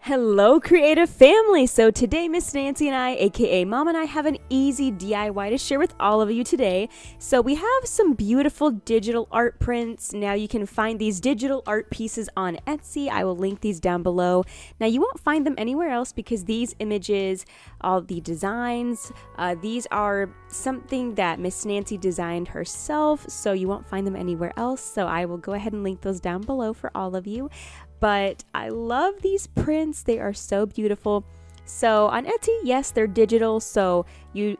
Hello, creative family! So today, Miss Nancy and I, aka Mom and I, have an easy DIY to share with all of you today. So we have some beautiful digital art prints. Now you can find these digital art pieces on Etsy. I will link these down below. Now you won't find them anywhere else because these images, all the designs, these are something that Miss Nancy designed herself. So you won't find them anywhere else. So I will go ahead and link those down below for all of you. But I love these prints. They are so beautiful. So on Etsy, yes, they're digital. So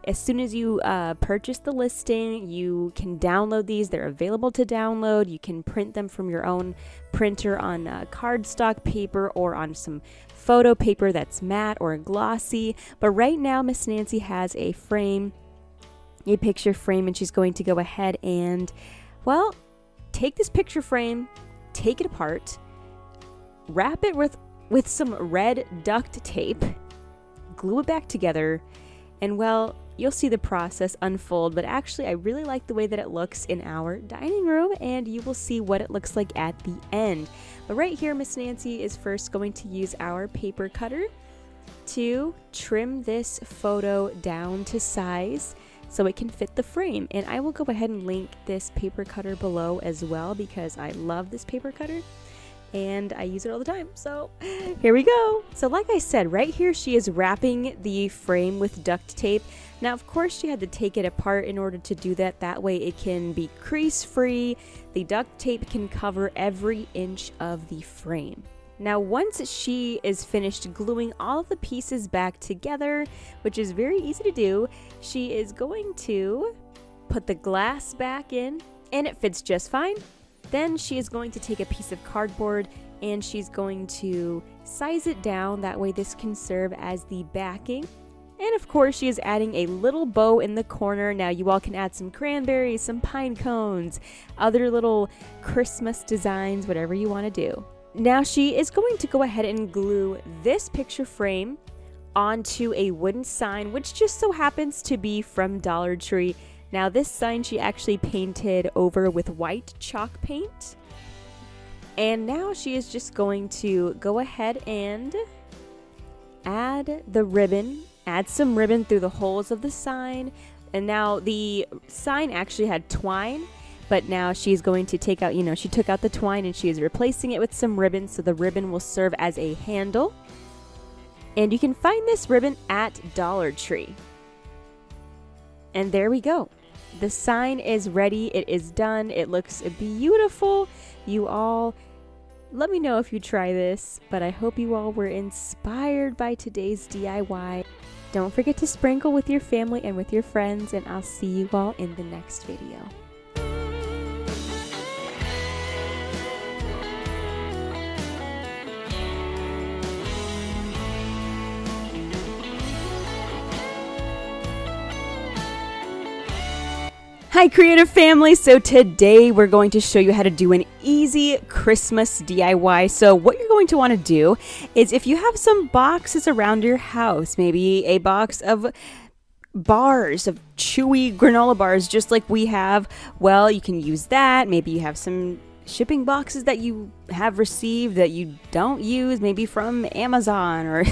as soon as you purchase the listing, you can download these. They're available to download. You can print them from your own printer on cardstock paper or on some photo paper that's matte or glossy. But right now, Miss Nancy has a frame, a picture frame, and she's going to go ahead and, well, take this picture frame, take it apart, wrap it with some red duct tape, glue it back together, and well, you'll see the process unfold. But actually, I really like the way that it looks in our dining room, and you will see what it looks like at the end. But right here, Miss Nancy is first going to use our paper cutter to trim this photo down to size so it can fit the frame. And I will go ahead and link this paper cutter below as well because I love this paper cutter and I use it all the time. So here we go. So like I said, right here she is wrapping the frame with duct tape. Now of course she had to take it apart in order to do that. That way it can be crease free. The duct tape can cover every inch of the frame. Now once she is finished gluing all of the pieces back together, which is very easy to do, she is going to put the glass back in and it fits just fine. Then she is going to take a piece of cardboard and she's going to size it down. That way this can serve as the backing. And of course she is adding a little bow in the corner. Now you all can add some cranberries, some pine cones, other little Christmas designs, whatever you want to do. Now she is going to go ahead and glue this picture frame onto a wooden sign, which just so happens to be from Dollar Tree. Now this sign she actually painted over with white chalk paint. And now she is just going to go ahead and add the ribbon, add some ribbon through the holes of the sign. And now the sign actually had twine, but now she's going to take out, she took out the twine and she is replacing it with some ribbon. So the ribbon will serve as a handle. And you can find this ribbon at Dollar Tree. And there we go. The sign is ready. It is done. It looks beautiful. You all, let me know if you try this, but I hope you all were inspired by today's DIY. Don't forget to sprinkle with your family and with your friends, and I'll see you all in the next video. Hi creative family, so today we're going to show you how to do an easy Christmas DIY. So what you're going to want to do is, if you have some boxes around your house, maybe a box of bars, of chewy granola bars just like we have, well, you can use that. Maybe you have some shipping boxes that you have received that you don't use, maybe from Amazon or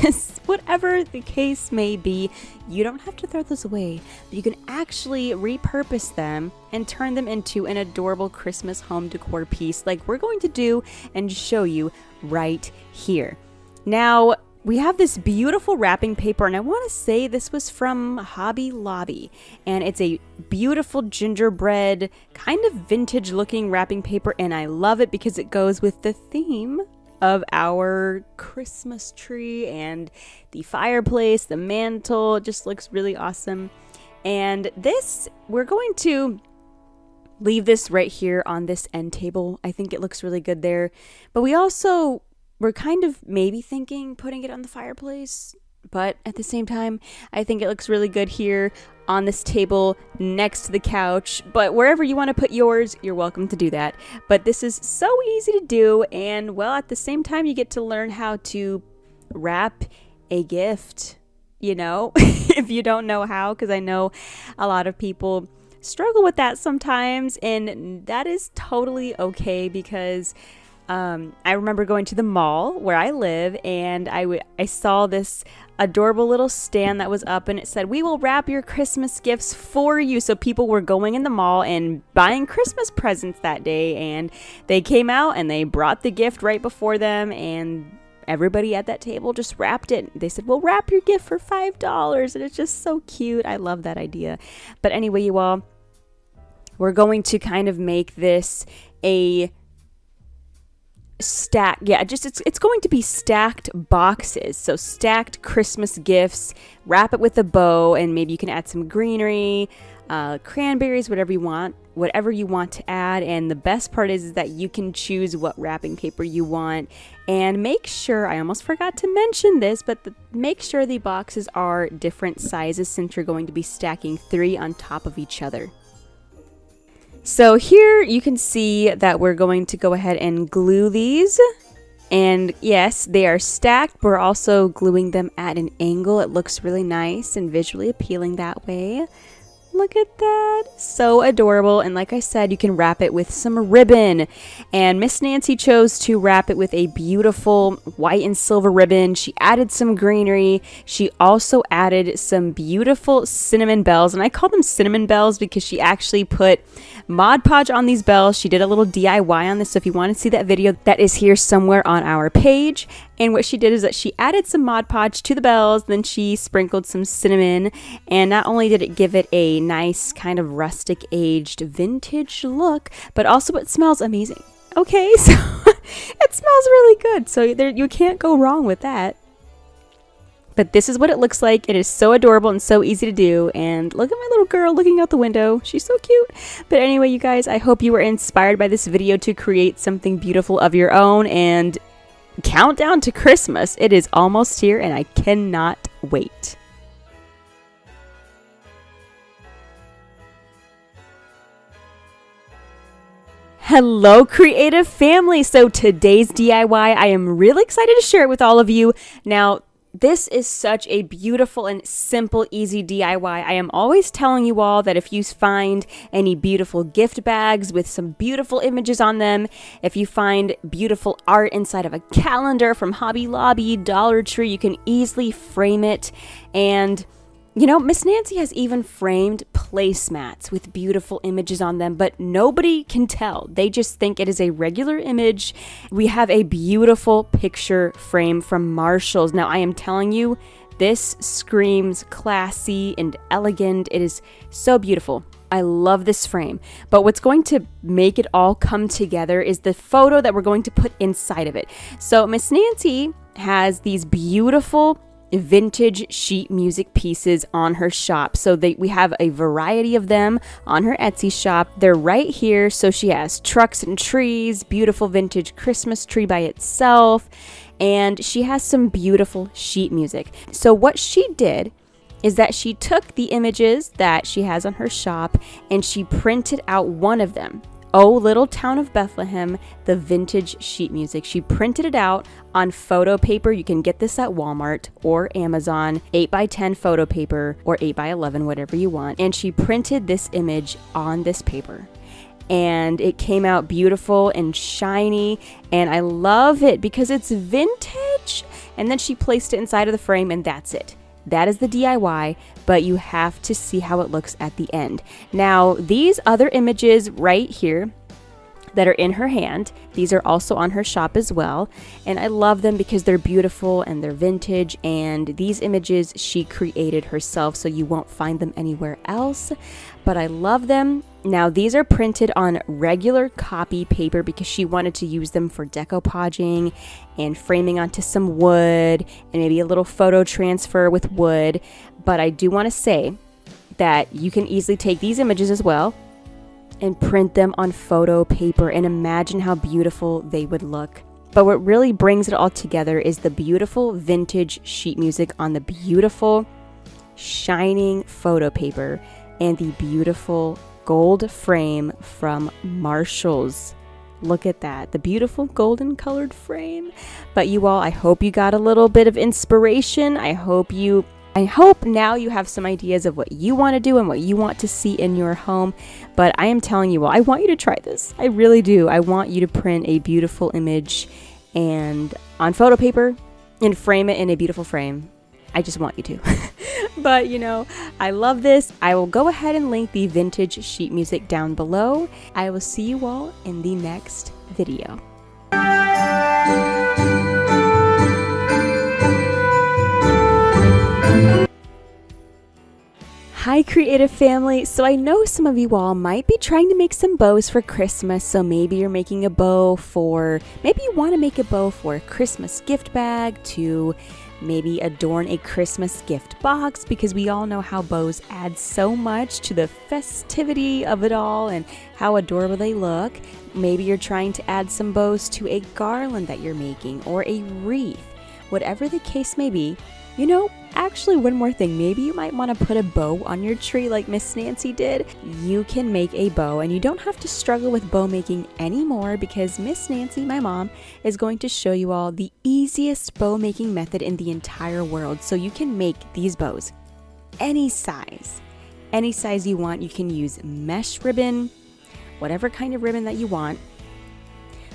whatever the case may be. You don't have to throw those away, but you can actually repurpose them and turn them into an adorable Christmas home decor piece like we're going to do and show you right here. Now we have this beautiful wrapping paper, and I want to say this was from Hobby Lobby, and it's a beautiful gingerbread, kind of vintage looking wrapping paper, and I love it because it goes with the theme of our Christmas tree and the fireplace, the mantle. It just looks really awesome. And this, we're going to leave this right here on this end table. I think it looks really good there, but we're kind of maybe thinking putting it on the fireplace, but at the same time, I think it looks really good here on this table next to the couch. But wherever you want to put yours, you're welcome to do that. But this is so easy to do, and well, at the same time, you get to learn how to wrap a gift, if you don't know how, because I know a lot of people struggle with that sometimes, and that is totally okay because I remember going to the mall where I live, and I saw this adorable little stand that was up, and it said, "We will wrap your Christmas gifts for you." So people were going in the mall and buying Christmas presents that day, and they came out and they brought the gift right before them, and everybody at that table just wrapped it. They said, "We'll wrap your gift for $5." And it's just so cute. I love that idea. But anyway, you all, we're going to kind of make this a it's going to be stacked boxes. So stacked Christmas gifts, wrap it with a bow, and maybe you can add some greenery, cranberries, whatever you want to add. And the best part is that you can choose what wrapping paper you want, and make sure, I almost forgot to mention this, but make sure the boxes are different sizes, since you're going to be stacking 3 on top of each other. So here you can see that we're going to go ahead and glue these. And yes, they are stacked. We're also gluing them at an angle. It looks really nice and visually appealing that way. Look at that. So adorable. And like I said, you can wrap it with some ribbon. And Miss Nancy chose to wrap it with a beautiful white and silver ribbon. She added some greenery. She also added some beautiful cinnamon bells. And I call them cinnamon bells because she actually put Mod Podge on these bells. She did a little DIY on this. So if you want to see that video, that is here somewhere on our page. And what she did is that she added some Mod Podge to the bells, then she sprinkled some cinnamon, and not only did it give it a nice kind of rustic aged vintage look, but also it smells amazing. Okay, so it smells really good, so you can't go wrong with that. But this is what it looks like. It is so adorable and so easy to do. And look at my little girl looking out the window. She's so cute. But anyway, you guys, I hope you were inspired by this video to create something beautiful of your own, and countdown to Christmas. It is almost here, and I cannot wait. Hello, creative family. So today's DIY, I am really excited to share it with all of you. Now, this is such a beautiful and simple, easy DIY. I am always telling you all that if you find any beautiful gift bags with some beautiful images on them, if you find beautiful art inside of a calendar from Hobby Lobby, Dollar Tree, you can easily frame it. And you know, Miss Nancy has even framed placemats with beautiful images on them, but nobody can tell. They just think it is a regular image. We have a beautiful picture frame from Marshall's. Now, I am telling you, this screams classy and elegant. It is so beautiful. I love this frame. But what's going to make it all come together is the photo that we're going to put inside of it. So Miss Nancy has these beautiful vintage sheet music pieces on her shop. So we have a variety of them on her Etsy shop. They're right here. So she has trucks and trees, beautiful vintage Christmas tree by itself, and she has some beautiful sheet music. So what she did is that she took the images that she has on her shop and she printed out one of them. Oh, Little Town of Bethlehem, the vintage sheet music. She printed it out on photo paper. You can get this at Walmart or Amazon, 8x10 photo paper or 8x11, whatever you want. And she printed this image on this paper. And it came out beautiful and shiny. And I love it because it's vintage. And then she placed it inside of the frame, and that's it. That is the DIY, but you have to see how it looks at the end. Now, these other images right here that are in her hand, these are also on her shop as well. And I love them because they're beautiful and they're vintage. And these images she created herself, so you won't find them anywhere else. But I love them. Now, these are printed on regular copy paper because she wanted to use them for decoupaging and framing onto some wood and maybe a little photo transfer with wood. But I do want to say that you can easily take these images as well and print them on photo paper, and imagine how beautiful they would look. But what really brings it all together is the beautiful vintage sheet music on the beautiful shining photo paper and the beautiful gold frame from Marshall's. Look at that, the beautiful golden colored frame. But you all, I hope you got a little bit of inspiration. I hope you I hope now you have some ideas of what you want to do and what you want to see in your home. But I am telling you, I want you to try this. I really do. I want you to print a beautiful image and on photo paper and frame it in a beautiful frame. I just want you to. But I love this. I will go ahead and link the vintage sheet music down below. I will see you all in the next video. Hi creative family. So I know some of you all might be trying to make some bows for Christmas. So maybe you're making a bow maybe you want to make a bow for a Christmas gift bag, to maybe adorn a Christmas gift box, because we all know how bows add so much to the festivity of it all and how adorable they look. Maybe you're trying to add some bows to a garland that you're making or a wreath. Whatever the case may be, actually one more thing, maybe you might want to put a bow on your tree like Miss Nancy did. You can make a bow and you don't have to struggle with bow making anymore, because Miss Nancy, my mom, is going to show you all the easiest bow making method in the entire world. So you can make these bows any size you want. You can use mesh ribbon, whatever kind of ribbon that you want.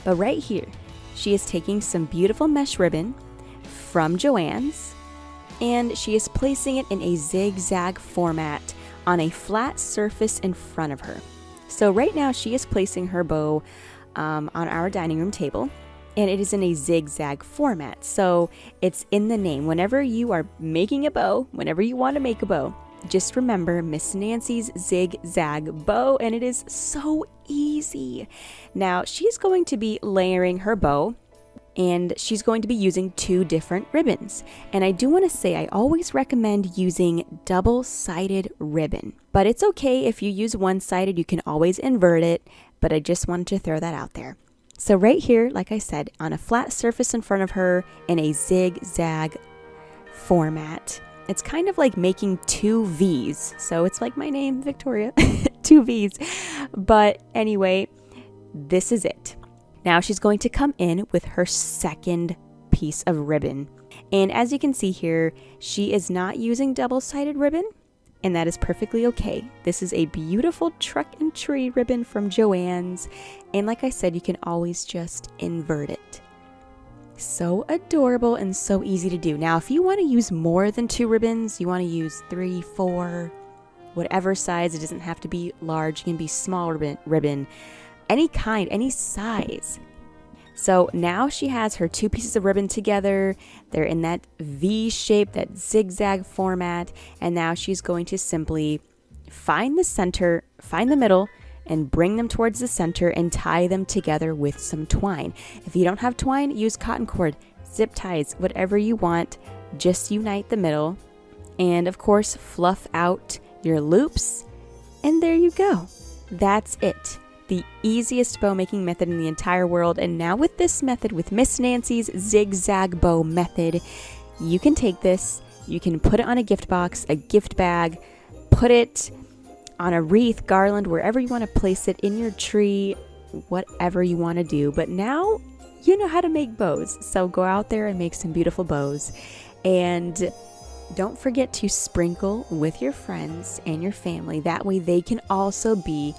But right here, she is taking some beautiful mesh ribbon from Joann's, and she is placing it in a zigzag format on a flat surface in front of her. So right now she is placing her bow on our dining room table, and it is in a zigzag format. So it's in the name. Whenever you are making a bow, whenever you want to make a bow, just remember Miss Nancy's zigzag bow, and it is so easy. Now she's going to be layering her bow, and she's going to be using 2 different ribbons. And I do want to say I always recommend using double-sided ribbon. But it's okay if you use one-sided, you can always invert it, but I just wanted to throw that out there. So right here, like I said, on a flat surface in front of her in a zigzag format. It's kind of like making 2 V's. So it's like my name, Victoria, 2 V's. But anyway, this is it. Now she's going to come in with her second piece of ribbon. And as you can see here, she is not using double-sided ribbon, and that is perfectly okay. This is a beautiful truck and tree ribbon from Joann's. And like I said, you can always just invert it. So adorable and so easy to do. Now, if you want to use more than 2 ribbons, you want to use 3, 4, whatever size. It doesn't have to be large. It can be small ribbon. Any kind, any size. So now she has her 2 pieces of ribbon together. They're in that V shape, that zigzag format. And now she's going to simply find the center, find the middle, and bring them towards the center and tie them together with some twine. If you don't have twine, use cotton cord, zip ties, whatever you want. Just unite the middle. And of course, fluff out your loops. And there you go. That's it. The easiest bow making method in the entire world. And now with this method, with Miss Nancy's zigzag bow method, you can take this, you can put it on a gift box, a gift bag, put it on a wreath, garland, wherever you want to place it, in your tree, whatever you want to do. But now you know how to make bows. So go out there and make some beautiful bows. And don't forget to sprinkle with your friends and your family. That way they can also be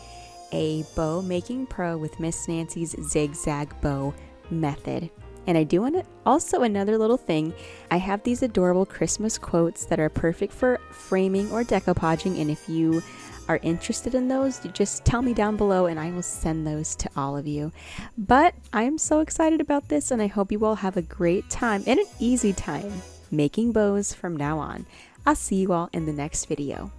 a bow making pro with Miss Nancy's zigzag bow method. And I do want to also, another little thing, I have these adorable Christmas quotes that are perfect for framing or decoupaging, and if you are interested in those, you just tell me down below and I will send those to all of you. But I'm so excited about this, and I hope you all have a great time and an easy time making bows from now on. I'll see you all in the next video.